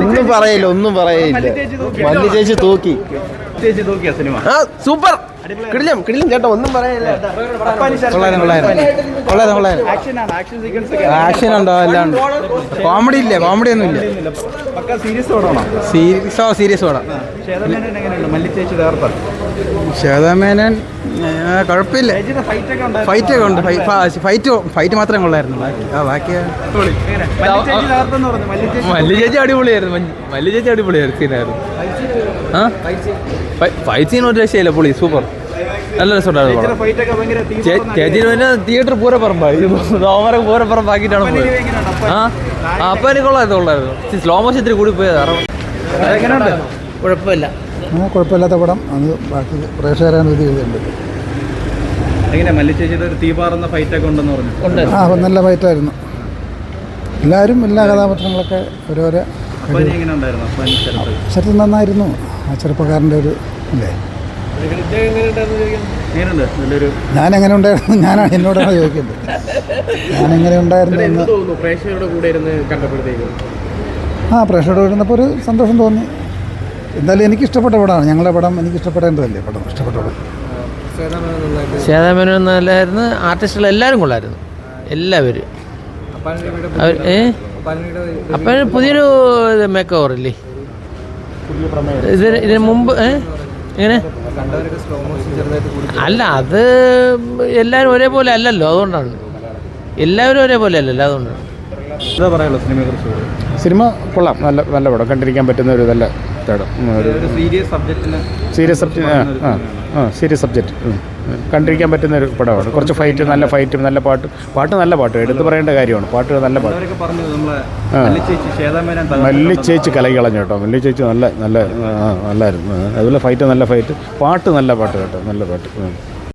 ഒന്നും പറയില്ല മല്ലി ചേച്ചി തൂക്കി സിനിമ സൂപ്പർ കിടിലം ചേട്ടാ ഒന്നും പറയില്ല. ആക്ഷൻ ഉണ്ടോ എല്ലാം ഉണ്ട്. കോമഡി ഇല്ല, കോമഡി ഒന്നും ഇല്ല. സീരിയസ് ഓടാം. ശ്വേതാമേനൻ കുഴപ്പമില്ല. ഫൈറ്റ് ഒക്കെ ഉണ്ട്. ഫൈറ്റ് മാത്രമേ കൊള്ളായിരുന്നു. ബാക്കി മല്ലി ചേച്ചി അടിപൊളിയായിരുന്നു. സീനായിരുന്നു. ഫൈറ്റ് സീൻ ഒരു രക്ഷയില്ല. പുള്ളി സൂപ്പർ, നല്ല രസമുണ്ടായിരുന്നു. ചേച്ചി പിന്നെ തിയേറ്റർ പൂരപ്പറമ്പായിരുന്നു. അവരെ പൂരപ്പറമ്പാക്കിയിട്ടാണ് പോയത്. അപ്പം എനിക്ക് കൊള്ളായിരുന്നു. സ്ലോ മോഷൻ ഇത്തിരി കൂടി പോയത്. കുഴപ്പമില്ലാത്ത പടം. അത് ബാക്കി പ്രേക്ഷകരാണ് ഇത് ചെയ്തിട്ടുണ്ട്. നല്ല ഫൈറ്റായിരുന്നു. എല്ലാവരും എല്ലാ കഥാപാത്രങ്ങളൊക്കെ ഓരോരോ ശരത്ത് നന്നായിരുന്നു. ആ ചെറുപ്പക്കാരൻ്റെ ഒരു അല്ലേ. ഞാനെങ്ങനെ ഉണ്ടായിരുന്നു, ഞാനാണ് എന്നോടാണ് ചോദിക്കുന്നത്. ഞാനെങ്ങനെ ഉണ്ടായിരുന്നു എന്ന്. പ്രേക്ഷകരോട് ഇരുന്നപ്പോൾ ഒരു സന്തോഷം തോന്നി. എന്തായാലും എനിക്കിഷ്ടപ്പെട്ട പടമാണ്. ഞങ്ങളുടെ പടം എനിക്കിഷ്ടപ്പെടേണ്ടതല്ലേ. പടം ഇഷ്ടപ്പെട്ട പടം. ശ്വേതാമേനോൻ നല്ലായിരുന്നു. ആർട്ടിസ്റ്റുകൾ എല്ലാവരും കൊള്ളായിരുന്നു. എല്ലാവരും. അപ്പം പുതിയൊരു മേക്ക് ഓവർ ഇല്ലേ ഇതിന് മുമ്പ്? എങ്ങനെ അല്ല, അത് എല്ലാവരും ഒരേപോലെ അല്ലല്ലോ, അതുകൊണ്ടാണ്. എല്ലാവരും ഒരേപോലെ അല്ലല്ലോ, അതുകൊണ്ടാണ്. സിനിമ കൊള്ളാം. നല്ല പടം, കണ്ടിരിക്കാൻ പറ്റുന്ന ഒരു നല്ല പടം. സീരിയസ് സബ്ജക്റ്റ് കണ്ടിരിക്കാൻ പറ്റുന്ന ഒരു പടമാണ്. കുറച്ച് നല്ല ഫൈറ്റും നല്ല പാട്ട് നല്ല പാട്ട് എടുത്തു പറയേണ്ട കാര്യമാണ്. പാട്ട് നല്ല പാട്ട്. മല്ലി ചേച്ചി കലകി കളഞ്ഞു കേട്ടോ. മല്ലി ചേച്ചി നല്ലായിരുന്നു. അതുപോലെ ഫൈറ്റ് നല്ല ഫൈറ്റ്, പാട്ട് നല്ല പാട്ട് കേട്ടോ. നല്ല പാട്ട്.